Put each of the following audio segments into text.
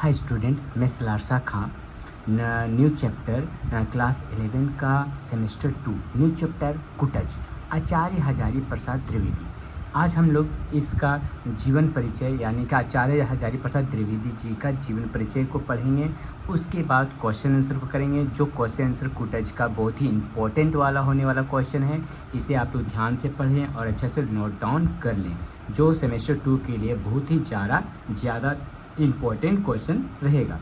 Hi student, मैं सलारसा खां। New chapter class 11 का semester 2 new chapter कुटज आचार्य हजारी प्रसाद द्विवेदी। आज हम लोग इसका जीवन परिचय यानी कि आचार्य हजारी प्रसाद द्विवेदी जी का जीवन परिचय को पढ़ेंगे। उसके बाद क्वेश्चन आंसर को करेंगे। जो क्वेश्चन आंसर कुटज का बहुत ही इम्पोर्टेंट वाला होने वाला क्वेश्चन है, इसे आप लोग ध्यान से पढ़ें और अच्छे से नोट डाउन कर लें, जो सेमेस्टर 2 के लिए बहुत ही ज़्यादा इम्पोर्टेंट क्वेश्चन रहेगा।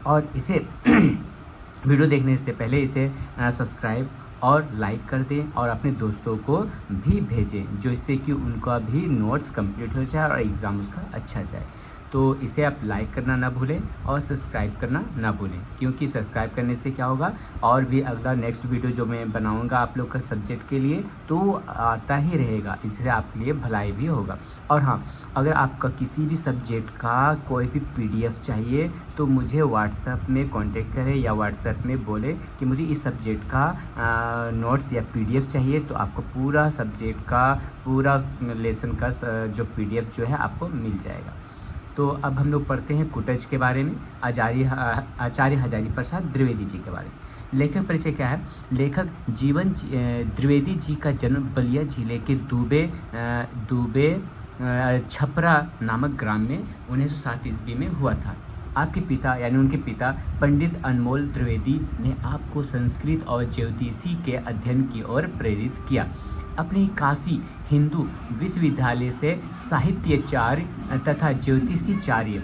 और इसे वीडियो देखने से पहले इसे सब्सक्राइब और लाइक कर दें और अपने दोस्तों को भी भेजें, जो इससे कि उनका भी नोट्स कंप्लीट हो जाए और एग्ज़ाम उसका अच्छा जाए। तो इसे आप लाइक करना ना भूलें और सब्सक्राइब करना ना भूलें, क्योंकि सब्सक्राइब करने से क्या होगा, और भी अगला नेक्स्ट वीडियो जो मैं बनाऊंगा आप लोग का सब्जेक्ट के लिए तो आता ही रहेगा। इससे आपके लिए भलाई भी होगा। और हाँ, अगर आपका किसी भी सब्जेक्ट का कोई भी PDF चाहिए तो मुझे व्हाट्सएप में कांटेक्ट करें या व्हाट्सएप में बोलें कि मुझे इस सब्जेक्ट का नोट्स या PDF चाहिए, तो आपको पूरा सब्जेक्ट का पूरा लेसन का जो PDF जो है आपको मिल जाएगा। तो अब हम लोग पढ़ते हैं कुटज के बारे में, आचार्य हजारी प्रसाद द्विवेदी जी के बारे में। लेखक परिचय क्या है? लेखक द्विवेदी जी का जन्म बलिया जिले के दूबे छपरा नामक ग्राम में 1907 ईस्वी में हुआ था। आपके पिता यानी उनके पिता पंडित अनमोल द्विवेदी ने आपको संस्कृत और ज्योतिषी के अध्ययन की ओर प्रेरित किया। अपने काशी हिंदू विश्वविद्यालय से साहित्याचार्य तथा ज्योतिषाचार्य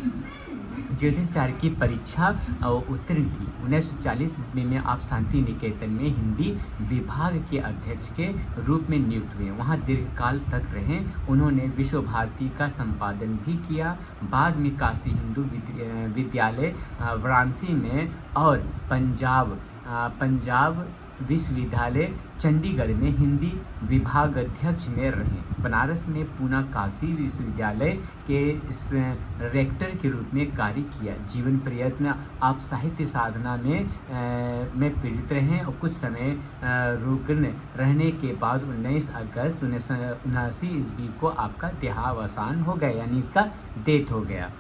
की परीक्षा उत्तीर्ण की। 1940 ईस्वी में आप शांति निकेतन में हिंदी विभाग के अध्यक्ष के रूप में नियुक्त हुए। वहां दीर्घकाल तक रहे। उन्होंने विश्व भारती का संपादन भी किया। बाद में काशी हिंदू विद्यालय वाराणसी में और पंजाब विश्वविद्यालय चंडीगढ़ में हिंदी विभागाध्यक्ष में रहे। बनारस में पूना काशी विश्वविद्यालय के रेक्टर के रूप में कार्य किया। जीवन प्रयत्न आप साहित्य साधना में पीड़ित रहे और कुछ समय रुकन रहने के बाद 19 अगस्त 1979 ईस्वी को आपका देहावसान हो गया, यानी इसका डेथ हो गया।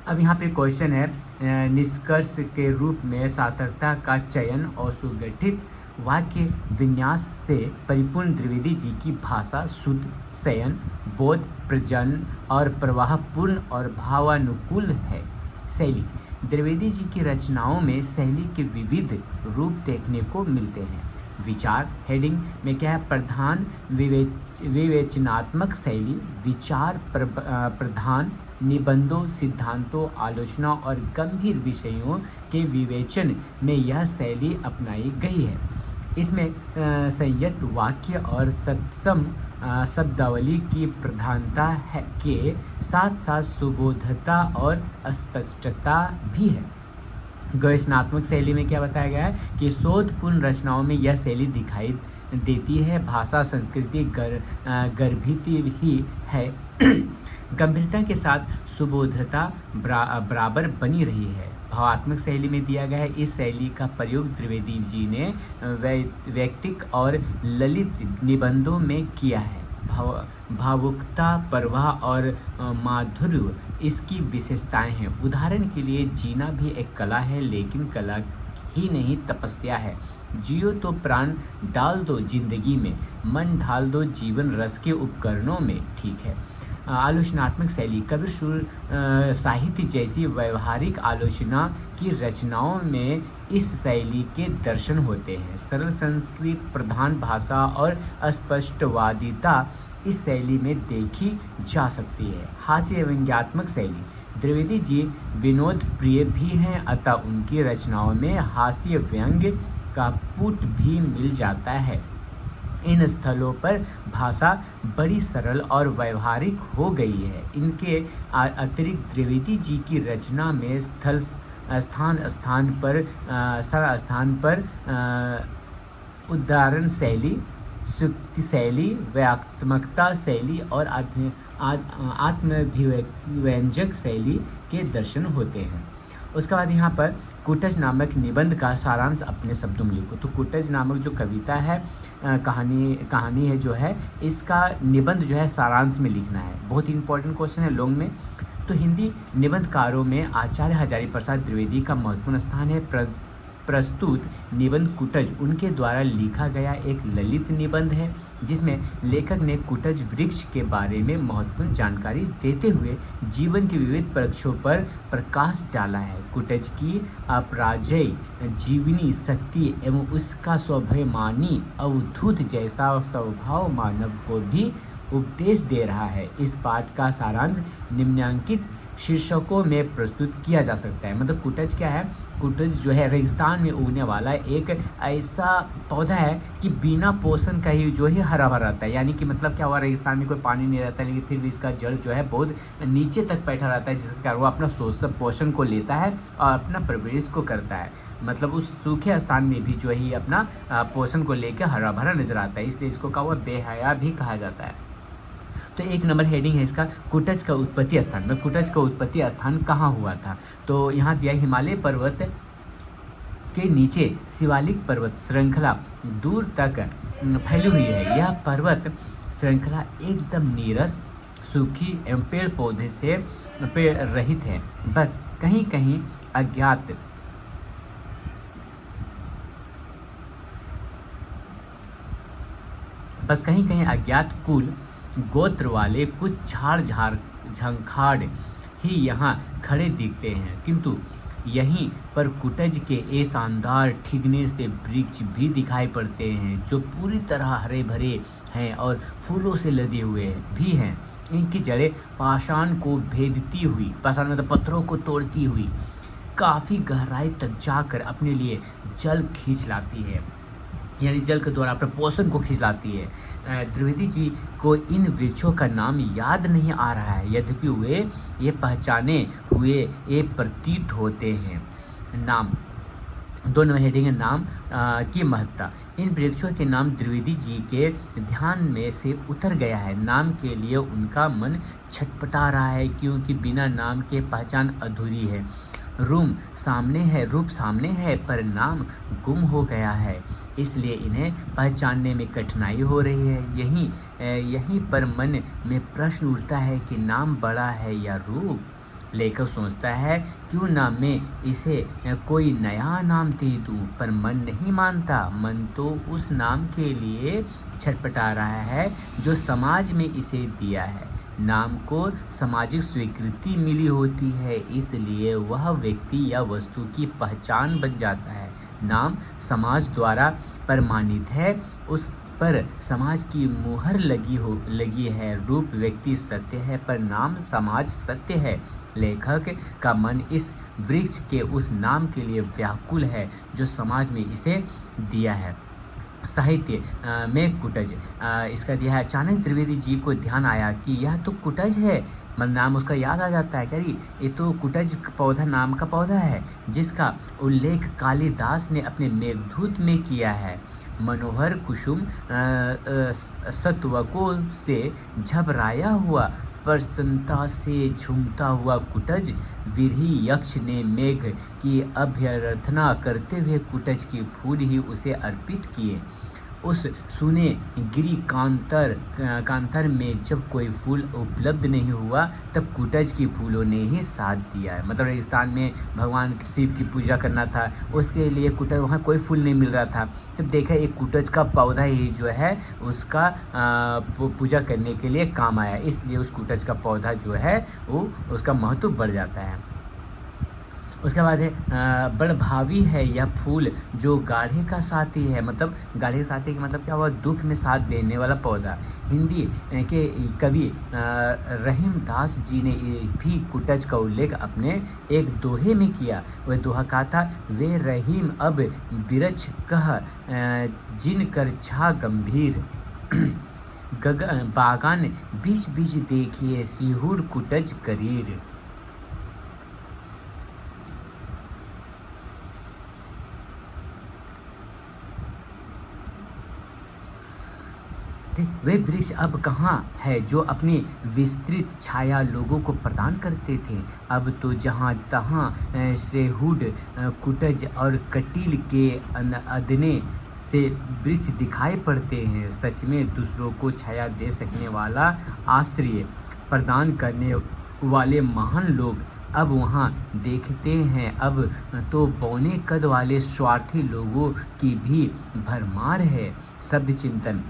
अब यहाँ पे क्वेश्चन है, निष्कर्ष के रूप में सार्थकता का चयन और सुगठित वाक्य विन्यास से परिपूर्ण द्विवेदी जी की भाषा शुद्ध, चयन, बोध, प्रजन और प्रवाहपूर्ण और भावानुकूल है। शैली, द्विवेदी जी की रचनाओं में शैली के विविध रूप देखने को मिलते हैं। विचार हेडिंग में क्या है? प्रधान विवेचनात्मक शैली, विचार प्रधान निबंधों, सिद्धांतों, आलोचना और गंभीर विषयों के विवेचन में यह शैली अपनाई गई है। इसमें संयत वाक्य और सत्सम शब्दावली की प्रधानता है के साथ साथ सुबोधता और स्पष्टता भी है। गवेषणात्मक शैली में क्या बताया गया है कि शोधपूर्ण रचनाओं में यह शैली दिखाई देती है। भाषा संस्कृति गर्भित ही है। गंभीरता के साथ सुबोधता बराबर बनी रही है। भावात्मक शैली में दिया गया है, इस शैली का प्रयोग द्विवेदी जी ने वैयक्तिक और ललित निबंधों में किया है। भावुकता, प्रवाह और माधुर्य इसकी विशेषताएं हैं। उदाहरण के लिए, जीना भी एक कला है, लेकिन कला ही नहीं तपस्या है। जियो तो प्राण डाल दो जिंदगी में, मन ढाल दो जीवन रस के उपकरणों में, ठीक है। आलोचनात्मक शैली, कबीर साहित्य जैसी व्यवहारिक आलोचना की रचनाओं में इस शैली के दर्शन होते हैं। सरल संस्कृत प्रधान भाषा और स्पष्टवादिता इस शैली में देखी जा सकती है। हास्य व्यंग्यात्मक शैली, द्विवेदी जी विनोद प्रिय भी हैं, अतः उनकी रचनाओं में हास्य व्यंग्य का पुट भी मिल जाता है। इन स्थलों पर भाषा बड़ी सरल और व्यवहारिक हो गई है। इनके अतिरिक्त द्विवेदी जी की रचना में स्थान पर उदाहरण शैली, सुक्ति शैली, व्याख्यात्मकता शैली और आत्मभिव्यंजक शैली के दर्शन होते हैं। उसके बाद यहाँ पर कुटज नामक निबंध का सारांश अपने शब्दों में लिखो। तो कुटज नामक जो कविता है, कहानी है जो है, इसका निबंध जो है सारांश में लिखना है। बहुत ही इंपॉर्टेंट क्वेश्चन है लॉन्ग में। तो हिंदी निबंधकारों में आचार्य हजारी प्रसाद द्विवेदी का महत्वपूर्ण स्थान है। प्रस्तुत निबंध कुटज उनके द्वारा लिखा गया एक ललित निबंध है, जिसमें लेखक ने कुटज वृक्ष के बारे में महत्वपूर्ण जानकारी देते हुए जीवन के विविध पक्षों पर प्रकाश डाला है। कुटज की अपराजेय जीवनी शक्ति एवं उसका स्वाभिमानी अवधूत जैसा स्वभाव मानव को भी उपदेश दे रहा है। इस पाठ का सारांश निम्नलिखित शीर्षकों में प्रस्तुत किया जा सकता है। मतलब कुटज क्या है? कुटज जो है रेगिस्तान में उगने वाला एक ऐसा पौधा है कि बिना पोषण का ही जो है हरा भरा रहता है। यानी कि मतलब क्या हुआ, रेगिस्तान में कोई पानी नहीं रहता, लेकिन फिर भी इसका जड़ जो है बहुत नीचे तक बैठा रहता है, जिसके कारण वो अपना पोषण को लेता है और अपना परवरिश को करता है। मतलब उस सूखे स्थान में भी जो है अपना पोषण को लेकर हरा भरा नजर आता है, इसलिए इसको क्या हुआ, बेहया भी कहा जाता है। तो एक नंबर हेडिंग है इसका, कुटज का उत्पत्ति स्थान। में कुटज का उत्पत्ति स्थान कहाँ हुआ था? तो यहाँ दिया हिमालय पर्वत के नीचे शिवालिक पर्वत श्रृंखला दूर तक फैली हुई है। यह पर्वत श्रृंखला एकदम नीरस, सूखी एवं पेड़ पौधे से पेड़ रहित है। बस कहीं कहीं अज्ञात कुल गोत्र वाले कुछ झाड़ झंखाड़ ही यहाँ खड़े दिखते हैं, किंतु यहीं पर कुटज के ये शानदार ठिगने से वृक्ष भी दिखाई पड़ते हैं, जो पूरी तरह हरे भरे हैं और फूलों से लदे हुए भी हैं। इनकी जड़ें पाषाण को भेदती हुई, पाषाण मतलब पत्थरों को तोड़ती हुई, काफ़ी गहराई तक जाकर अपने लिए जल खींच लाती है, यानी जल के द्वारा अपने पोषण को खींच लाती है। द्विवेदी जी को इन वृक्षों का नाम याद नहीं आ रहा है, यद्यपि वे ये पहचाने हुए ये प्रतीत होते हैं। नाम, 2 नंबर हेडिंग है नाम की महत्ता। इन वृक्षों के नाम द्विवेदी जी के ध्यान में से उतर गया है। नाम के लिए उनका मन छटपटा रहा है, क्योंकि बिना नाम के पहचान अधूरी है। रूप सामने है पर नाम गुम हो गया है, इसलिए इन्हें पहचानने में कठिनाई हो रही है। यहीं पर मन में प्रश्न उठता है कि नाम बड़ा है या रूप? लेखक सोचता है क्यों ना मैं इसे कोई नया नाम दे दूं, पर मन नहीं मानता। मन तो उस नाम के लिए छटपटा रहा है जो समाज में इसे दिया है। नाम को सामाजिक स्वीकृति मिली होती है, इसलिए वह व्यक्ति या वस्तु की पहचान बन जाता है। नाम समाज द्वारा प्रमाणित है, उस पर समाज की मुहर लगी है। रूप व्यक्ति सत्य है, पर नाम समाज सत्य है। लेखक का मन इस वृक्ष के उस नाम के लिए व्याकुल है जो समाज में इसे दिया है। साहित्य में कुटज, इसका दिया है। अचानक द्विवेदी जी को ध्यान आया कि यह तो कुटज है, मतलब नाम उसका याद आ जाता है, क्या ये तो कुटज पौधा नाम का पौधा है, जिसका उल्लेख कालिदास ने अपने मेघदूत में किया है। मनोहर कुसुम सत्वकों से झबराया हुआ, प्रसन्नता से झूमता हुआ कुटज, विरही यक्ष ने मेघ की अभ्यर्थना करते हुए कुटज के फूल ही उसे अर्पित किए। उस सुने गिरी कांतर में जब कोई फूल उपलब्ध नहीं हुआ, तब कुटज के फूलों ने ही साथ दिया है। मतलब रेगिस्तान में भगवान शिव की पूजा करना था, उसके लिए कुटज, वहाँ कोई फूल नहीं मिल रहा था, तब देखा एक कुटज का पौधा ही जो है उसका पूजा करने के लिए काम आया, इसलिए उस कुटज का पौधा जो है वो उसका महत्व बढ़ जाता है। उसके बाद है बड़भावी है यह फूल जो गाढ़े का साथी है। मतलब गाढ़े का साथी का मतलब क्या हुआ, दुख में साथ देने वाला पौधा। हिंदी के कवि रहीम दास जी ने भी कुटज का उल्लेख अपने एक दोहे में किया। वह दोहा कहा था, वे रहीम अब बिरछ कह जिन कर छा गंभीर, बागान बीच बीच देखिए सिहुर कुटज करीर। वे वृक्ष अब कहाँ है जो अपनी विस्तृत छाया लोगों को प्रदान करते थे। अब तो जहाँ तहाँ सेहुड, कुटज और कटील के अदने से वृक्ष दिखाई पड़ते हैं। सच में दूसरों को छाया दे सकने वाला, आश्रय प्रदान करने वाले महान लोग अब वहाँ देखते हैं। अब तो बौने कद वाले स्वार्थी लोगों की भी भरमार है। शब्द चिंतन।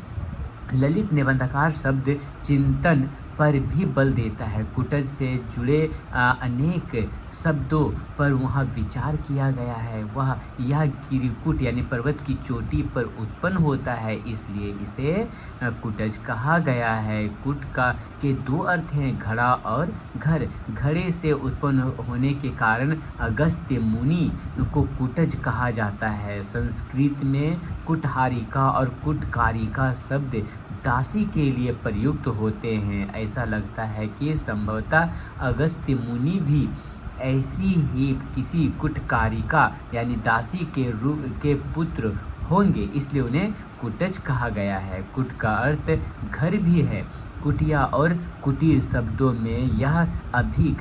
ललित निबंधकार शब्द चिंतन पर भी बल देता है। कुटज से जुड़े अनेक शब्दों पर वहाँ विचार किया गया है। वह यह गिरिकुट यानी पर्वत की चोटी पर उत्पन्न होता है, इसलिए इसे कुटज कहा गया है। कुट का के दो अर्थ हैं, घड़ा और घर। घड़े से उत्पन्न होने के कारण अगस्त्य मुनि को कुटज कहा जाता है। संस्कृत में कुटहारिका और कुटकारिका शब्द दासी के लिए प्रयुक्त होते हैं। ऐसा लगता है कि संभवतः अगस्त्य मुनि भी ऐसी ही किसी कुटकारिका यानी दासी के पुत्र होंगे, इसलिए उन्हें कुटज कहा गया है। कुट का अर्थ घर भी है। कुटिया और कुटीर शब्दों में यह अभी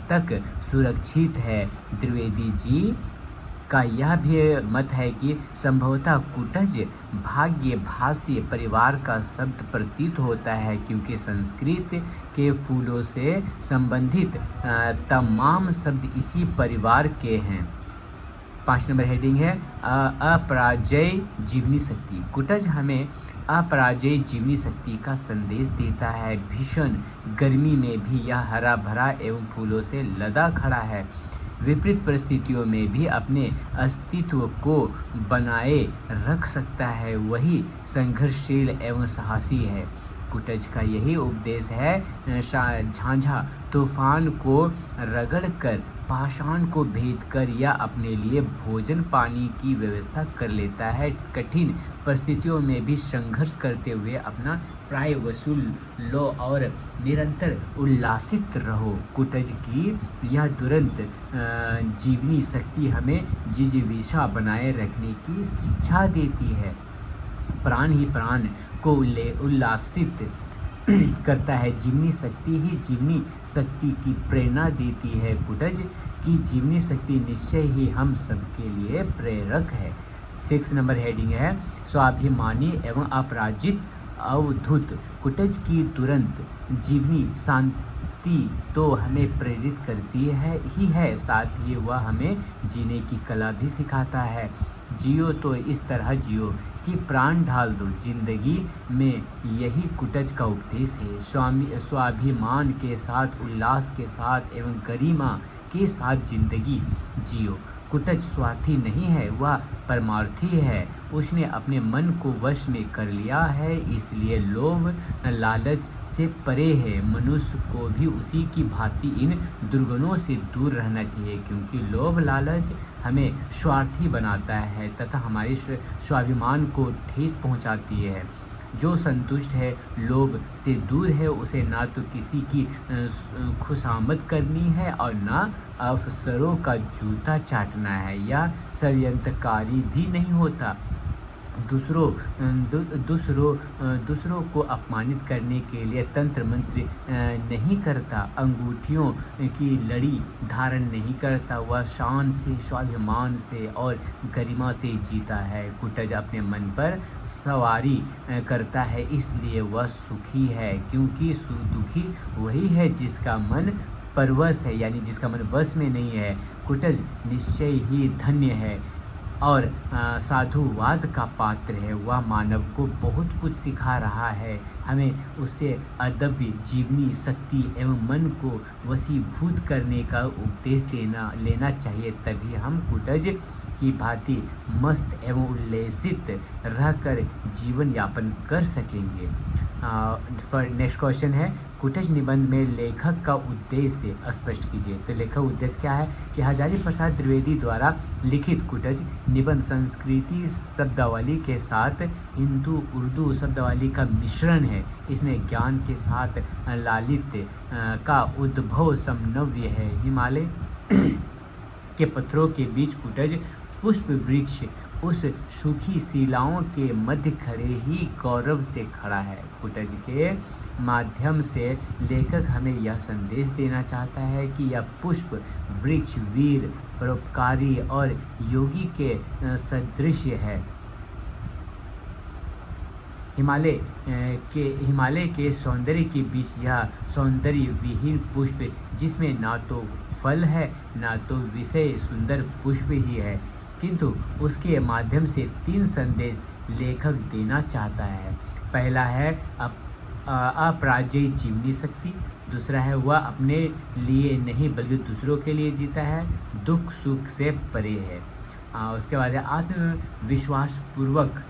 तक सुरक्षित है। द्विवेदी जी का यह भी मत है कि संभवतः कुटज भाग्य भाष्य परिवार का शब्द प्रतीत होता है, क्योंकि संस्कृत के फूलों से संबंधित तमाम शब्द इसी परिवार के हैं। 5 नंबर हेडिंग है अपराजय जीवनी शक्ति। कुटज हमें अपराजय जीवनी शक्ति का संदेश देता है। भीषण गर्मी में भी यह हरा भरा एवं फूलों से लदा खड़ा है। विपरीत परिस्थितियों में भी अपने अस्तित्व को बनाए रख सकता है। वही संघर्षशील एवं साहसी है। कुटज का यही उपदेश है। झांझा तूफान को रगड़कर पाषाण को भेद कर या अपने लिए भोजन पानी की व्यवस्था कर लेता है। कठिन परिस्थितियों में भी संघर्ष करते हुए अपना प्राय वसूल लो और निरंतर उल्लासित रहो। कुटज की यह तुरंत जीवनी शक्ति हमें जिजीविषा बनाए रखने की शिक्षा देती है। प्राण ही प्राण को उल्लासित करता है। जीवनी शक्ति ही जीवनी शक्ति की प्रेरणा देती है। कुटज की जीवनी शक्ति निश्चय ही हम सबके लिए प्रेरक है। 6 नंबर हेडिंग है स्वाभिमानी एवं अपराजित अवधूत। कुटज की तुरंत जीवनी शांति तो हमें प्रेरित करती है, साथ ही वह हमें जीने की कला भी सिखाता है। जियो तो इस तरह जियो कि प्राण ढाल दो, जिंदगी में यही कुटज का उपदेश है। स्वाभिमान के साथ, उल्लास के साथ एवं गरिमा के साथ जिंदगी जियो। कुटज स्वार्थी नहीं है, वह परमार्थी है। उसने अपने मन को वश में कर लिया है, इसलिए लोभ लालच से परे है। मनुष्य को भी उसी की भांति इन दुर्गुणों से दूर रहना चाहिए, क्योंकि लोभ लालच हमें स्वार्थी बनाता है तथा हमारे स्वाभिमान को ठेस पहुंचाती है। जो संतुष्ट है, लोभ से दूर है, उसे ना तो किसी की खुशामद करनी है और ना अफसरों का जूता चाटना है, या षड्यंत्रकारी भी नहीं होता। दूसरों को अपमानित करने के लिए तंत्र मंत्र नहीं करता, अंगूठियों की लड़ी धारण नहीं करता। वह शान से, स्वाभिमान से और गरिमा से जीता है। कुटज अपने मन पर सवारी करता है, इसलिए वह सुखी है, क्योंकि दुखी वही है जिसका मन परवश है, यानी जिसका मन वश में नहीं है। कुटज निश्चय ही धन्य है और साधुवाद का पात्र है। वह मानव को बहुत कुछ सिखा रहा है। हमें उससे अदब्य जीवनी शक्ति एवं मन को वशीभूत करने का उपदेश लेना चाहिए, तभी हम कुटज की भांति मस्त एवं उल्लसित रहकर जीवन यापन कर सकेंगे। नेक्स्ट क्वेश्चन है, कुटज निबंध में लेखक का उद्देश्य स्पष्ट कीजिए। तो लेखक उद्देश्य क्या है कि हजारी प्रसाद द्विवेदी द्वारा लिखित कुटज निबंध संस्कृति शब्दावली के साथ हिंदू उर्दू शब्दावली का मिश्रण है। इसमें ज्ञान के साथ लालित्य का उद्भव समन्वय है। हिमालय के पत्थरों के बीच कुटज पुष्प वृक्ष उस सूखी शिलाओं के मध्य खड़े ही गौरव से खड़ा है। कुटज के माध्यम से लेखक हमें यह संदेश देना चाहता है कि यह पुष्प वृक्ष वीर, परोपकारी और योगी के सदृश है। हिमालय के सौंदर्य के बीच यह सौंदर्य विहीन पुष्प, जिसमें ना तो फल है ना तो विषय, सुंदर पुष्प ही है, किंतु उसके माध्यम से 3 संदेश लेखक देना चाहता है। पहला है अपराजयी जीवनी शक्ति, दूसरा है वह अपने लिए नहीं बल्कि दूसरों के लिए जीता है, दुख सुख से परे है। उसके बाद है आत्मविश्वास पूर्वक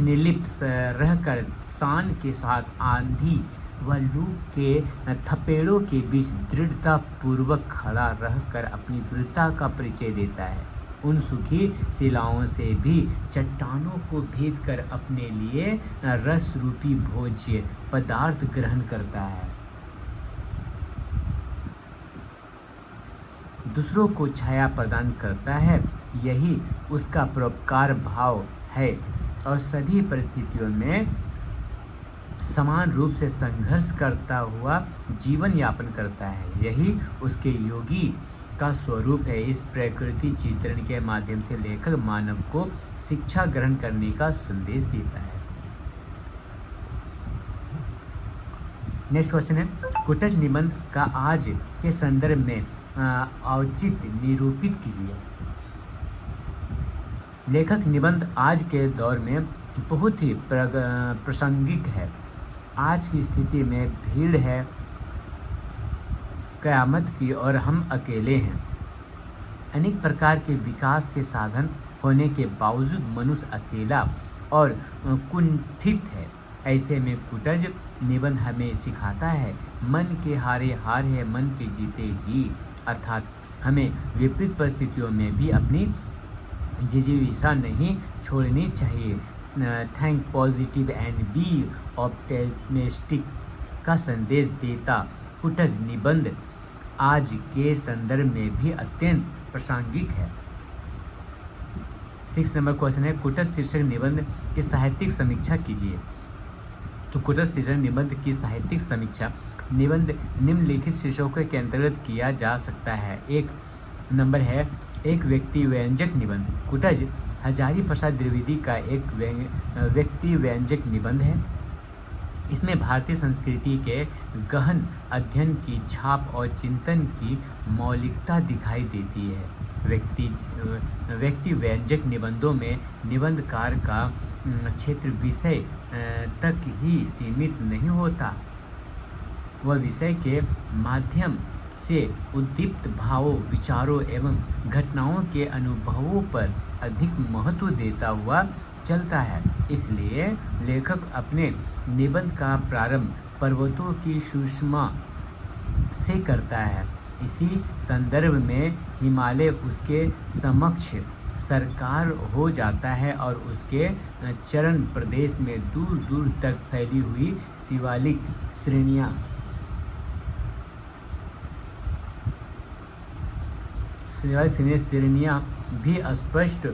निर्लिप्त रहकर शान के साथ आंधी व लू के थपेड़ों के बीच दृढ़ता पूर्वक खड़ा रहकर अपनी वीरता का परिचय देता है। उन सूखी शिलाओं से भी चट्टानों को भेद कर अपने लिए रस रूपी भोज्य पदार्थ ग्रहण करता है। दूसरों को छाया प्रदान करता है, यही उसका परोपकार भाव है और सभी परिस्थितियों में समान रूप से संघर्ष करता हुआ जीवन यापन करता है। यही उसके योगी का स्वरूप है। इस प्रकृति चित्रण के माध्यम से लेखक मानव को शिक्षा ग्रहण करने का संदेश देता है। नेक्स्ट क्वेश्चन है, कुटज निबंध का आज के संदर्भ में औचित्य निरूपित कीजिए। लेखक निबंध आज के दौर में बहुत ही प्रासंगिक है। आज की स्थिति में भीड़ है क़यामत की और हम अकेले हैं। अनेक प्रकार के विकास के साधन होने के बावजूद मनुष्य अकेला और कुंठित है। ऐसे में कुटज निबंध हमें सिखाता है, मन के हारे हार है, मन के जीते जी, अर्थात हमें विपरीत परिस्थितियों में भी अपनी जिजीविषा नहीं छोड़नी चाहिए। Think positive and be optimistic का संदेश देता कुटज निबंध आज के संदर्भ में भी अत्यंत प्रासंगिक है। 6 नंबर क्वेश्चन है, कुटज शीर्षक निबंध की साहित्यिक समीक्षा कीजिए। तो कुटज शीर्षक निबंध की साहित्यिक समीक्षा निबंध निम्नलिखित शीर्षकों के अंतर्गत किया जा सकता है। 1 नंबर है एक व्यक्ति व्यंजक निबंध। कुटज हजारी प्रसाद द्विवेदी का एक व्यक्ति व्यंजक निबंध है। इसमें भारतीय संस्कृति के गहन अध्ययन की छाप और चिंतन की मौलिकता दिखाई देती है। व्यक्ति व्यंजक निबंधों में निबंधकार का क्षेत्र विषय तक ही सीमित नहीं होता, वह विषय के माध्यम से उद्दीप्त भावों, विचारों एवं घटनाओं के अनुभवों पर अधिक महत्व देता हुआ चलता है। इसलिए लेखक अपने निबंध का प्रारंभ पर्वतों की सुषमा से करता है। इसी संदर्भ में हिमालय उसके समक्ष सरकार हो जाता है और उसके चरण प्रदेश में दूर दूर तक फैली हुई शिवालिक श्रेणियाँ भी स्पष्ट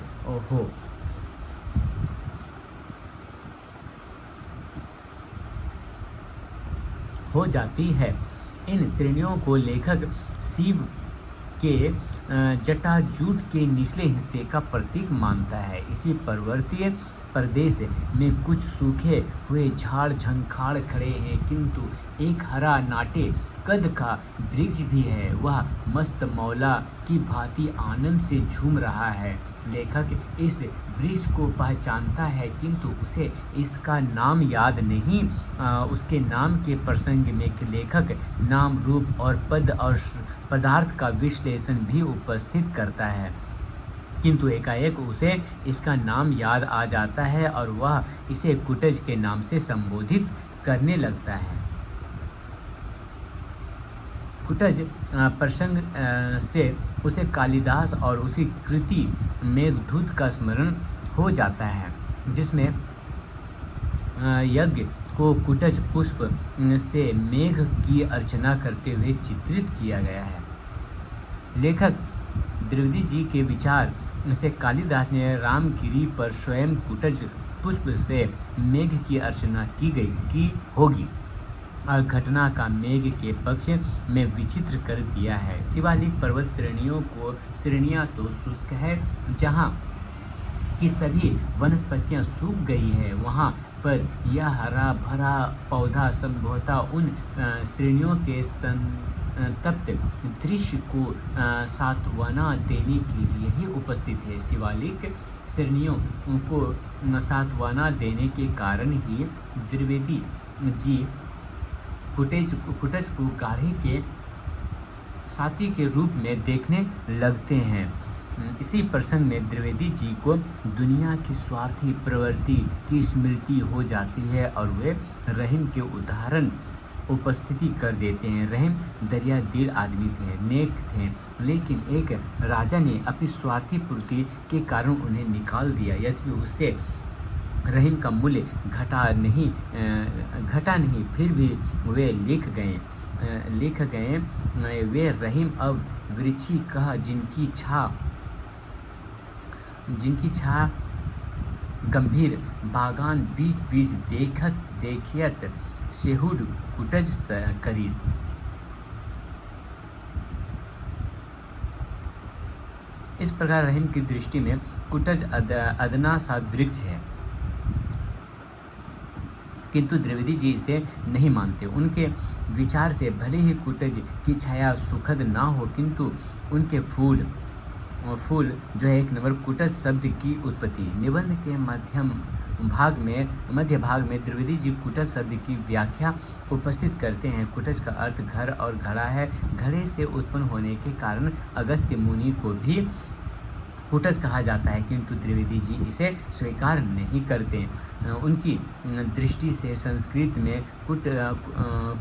हो जाती है। इन श्रेणियों को लेखक शिव के जटाजूट के निचले हिस्से का प्रतीक मानता है। इसी पर्वतीय प्रदेश में कुछ सूखे हुए झाड़ झंखाड़ खड़े हैं, किंतु एक हरा नाटे कद का वृक्ष भी है। वह मस्त मौला की भांति आनंद से झूम रहा है। लेखक इस वृक्ष को पहचानता है, किंतु उसे इसका नाम याद नहीं। उसके नाम के प्रसंग में लेखक नाम, रूप और पद और पदार्थ का विश्लेषण भी उपस्थित करता है, किंतु एकाएक उसे इसका नाम याद आ जाता है और वह इसे कुटज के नाम से संबोधित करने लगता है। कुटज प्रसंग से उसे कालिदास और उसकी कृति मेघदूत का स्मरण हो जाता है, जिसमें यज्ञ को कुटज पुष्प से मेघ की अर्चना करते हुए चित्रित किया गया है। लेखक द्विवेदी जी के विचार से कालिदास ने रामगिरी पर स्वयं कुटज पुष्प से मेघ की अर्चना की होगी और घटना का मेघ के पक्ष में विचित्र कर दिया है। शिवालिक पर्वत श्रेणियाँ तो शुष्क है, जहाँ कि सभी वनस्पतियां सूख गई है, वहाँ पर यह हरा भरा पौधा संभवतः उन श्रेणियों के संतप्त दृश्य को सांत्वना देने के लिए ही उपस्थित है। शिवालिक श्रेणियों को सांत्वना देने के कारण ही द्विवेदी जी कुटज को गाढ़े के साथी के रूप में देखने लगते हैं। इसी प्रसंग में द्विवेदी जी को दुनिया की स्वार्थी प्रवृत्ति की स्मृति हो जाती है और वे रहीम के उदाहरण उपस्थिति कर देते हैं। रहीम दरिया दिल आदमी थे, नेक थे, लेकिन एक राजा ने अपनी स्वार्थी पूर्ति के कारण उन्हें निकाल दिया। यद्यपि उससे रहीम का मूल्य घटा नहीं, फिर भी वे लिख गए वे रहीम अब वृक्षी कह जिनकी छा गंभीर बागान बीच देखियत शेहुड कुटज करी। इस प्रकार रहीम की दृष्टि में कुटज अदना सा वृक्ष है, किंतु द्विवेदी जी इसे नहीं मानते। उनके विचार से भले ही कुटज की छाया सुखद ना हो, किंतु उनके फूल जो है एक नंबर कुटज शब्द की उत्पत्ति। निबंध के मध्य भाग में द्विवेदी जी कुटज शब्द की व्याख्या उपस्थित करते हैं। कुटज का अर्थ घर और घड़ा है। घड़े से उत्पन्न होने के कारण अगस्त्य मुनि को भी कुटज कहा जाता है, किंतु द्विवेदी जी इसे स्वीकार नहीं करते। उनकी दृष्टि से संस्कृत में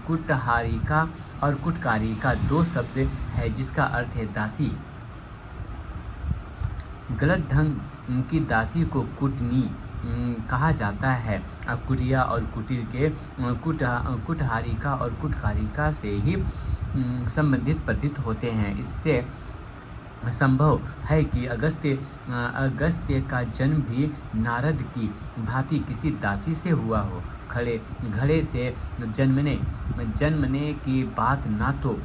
कुटहारिका और कुटकारिका दो शब्द है, जिसका अर्थ है दासी। गलत ढंग की दासी को कुटनी कहा जाता है। कुटिया और कुटीर के कुटहारिका और कुटकारिका से ही संबंधित प्रतीत होते हैं। इससे संभव है कि अगस्त्य का जन्म भी नारद की भांति किसी दासी से हुआ हो। घड़े से जन्मने की बात ना तो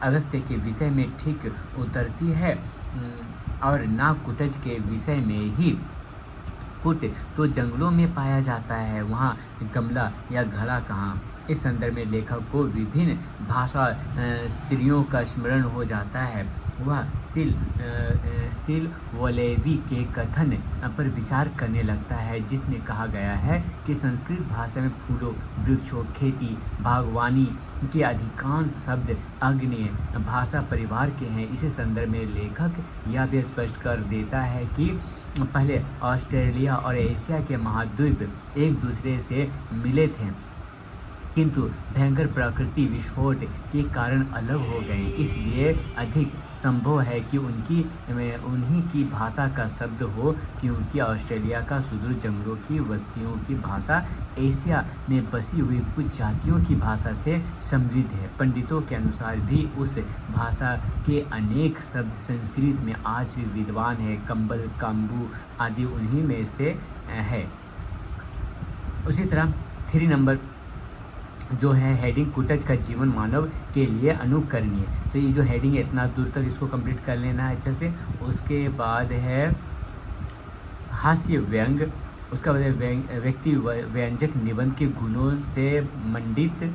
अगस्त्य के विषय में ठीक उतरती है और ना कुटज के विषय में ही। कुट तो जंगलों में पाया जाता है, वहाँ गमला या घड़ा कहाँ। इस संदर्भ में लेखक को विभिन्न भाषा स्त्रियों का स्मरण हो जाता है। वह सिल वोलेवी के कथन पर विचार करने लगता है, जिसमें कहा गया है कि संस्कृत भाषा में फूलों, वृक्षों, खेती, बागवानी के अधिकांश शब्द आग्नेय भाषा परिवार के हैं। इसी संदर्भ में लेखक यह भी स्पष्ट कर देता है कि पहले ऑस्ट्रेलिया और एशिया के महाद्वीप एक दूसरे से मिले थे, किंतु भयंकर प्राकृतिक विस्फोट के कारण अलग हो गए। इसलिए अधिक संभव है कि उन्हीं की भाषा का शब्द हो, क्योंकि ऑस्ट्रेलिया का सुदूर जंगलों की बस्तियों की भाषा एशिया में बसी हुई कुछ जातियों की भाषा से समृद्ध है। पंडितों के अनुसार भी उस भाषा के अनेक शब्द संस्कृत में आज भी विद्वान है। कंबल, काम्बू आदि उन्हीं में से है। उसी तरह 3 नंबर जो है हेडिंग कुटज का जीवन मानव के लिए अनुकरणीय। तो ये जो हेडिंग है इतना दूर तक इसको कंप्लीट कर लेना है अच्छे से। उसके बाद है हास्य व्यंग, उसका बाद है व्यक्ति व्यंजक निबंध के गुणों से मंडित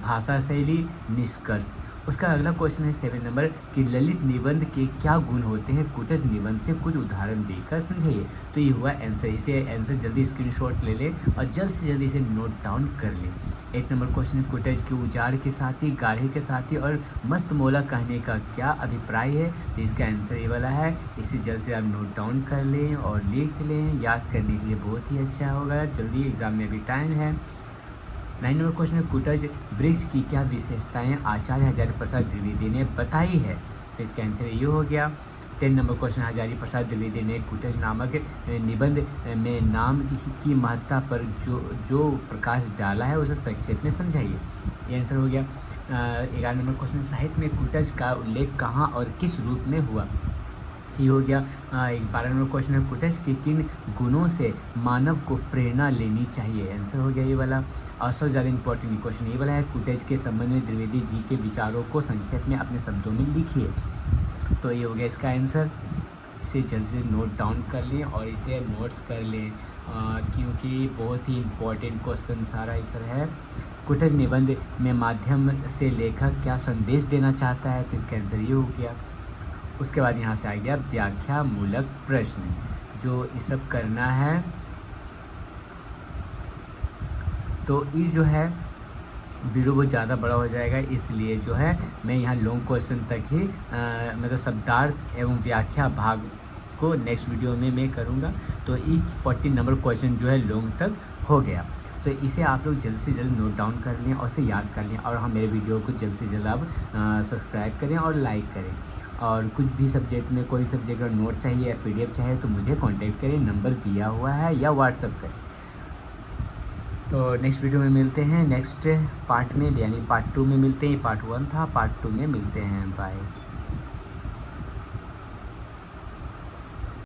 भाषा शैली निष्कर्ष। उसका अगला क्वेश्चन है 7 नंबर कि ललित निबंध के क्या गुण होते हैं, कुटज निबंध से कुछ उदाहरण देकर समझाइए। तो ये हुआ आंसर। इसे आंसर जल्दी स्क्रीनशॉट ले लें और जल्द से जल्द इसे नोट डाउन कर लें। 8 नंबर क्वेश्चन है कुटज के उजाड़ के साथी, गाढ़े के साथी और मस्त मोला कहने का क्या अभिप्राय है। तो इसका आंसर ये वाला है। इसे जल्द से आप नोट डाउन कर लें और लिख लें, याद करने के लिए बहुत ही अच्छा होगा। जल्दी एग्जाम में भी टाइम है। 9 नंबर क्वेश्चन है कुटज वृक्ष की क्या विशेषताएं आचार्य हजारी प्रसाद द्विवेदी ने बताई है। तो इसका आंसर ये हो गया। 10 नंबर क्वेश्चन हजारी प्रसाद द्विवेदी ने कुटज नामक निबंध में नाम की महत्ता पर जो प्रकाश डाला है उसे संक्षेप में समझाइए। ये आंसर हो गया। 11 नंबर क्वेश्चन साहित्य में कुटज का उल्लेख कहाँ और किस रूप में हुआ। ये हो गया। 12 नंबर क्वेश्चन है कुटज के किन गुणों से मानव को प्रेरणा लेनी चाहिए। आंसर हो गया ये वाला। और सबसे ज़्यादा इंपॉर्टेंट क्वेश्चन ये वाला है कुटज के संबंध में द्विवेदी जी के विचारों को संक्षेप में अपने शब्दों में लिखिए। तो ये हो गया इसका आंसर। इसे जल्द से नोट डाउन कर लें और इसे नोट्स कर लें, क्योंकि बहुत ही इम्पोर्टेंट क्वेश्चन सारा इस है। कुटज निबंध में माध्यम से लेखक क्या संदेश देना चाहता है, तो इसका आंसर ये हो गया। उसके बाद यहाँ से आ गया व्याख्या मूलक प्रश्न, जो ये सब करना है। तो ये जो है वीडियो बहुत ज़्यादा बड़ा हो जाएगा, इसलिए जो है मैं यहाँ लॉन्ग क्वेश्चन तक ही मतलब शब्दार्थ एवं व्याख्या भाग को नेक्स्ट वीडियो में मैं करूँगा। तो ये 14 नंबर क्वेश्चन जो है लॉन्ग तक हो गया। तो इसे आप लोग जल्द से जल्द नोट डाउन कर लें और इसे याद कर लें, और हम मेरे वीडियो को जल्द से जल्द आप सब्सक्राइब करें और लाइक करें। और कुछ भी सब्जेक्ट में कोई सब्जेक्ट का नोट चाहिए या PDF चाहिए तो मुझे कांटेक्ट करें, नंबर दिया हुआ है, या व्हाट्सअप करें। तो नेक्स्ट वीडियो में मिलते हैं नेक्स्ट पार्ट में, यानी पार्ट 2 में मिलते हैं। पार्ट 1 था, पार्ट 2 में मिलते हैं। बाय।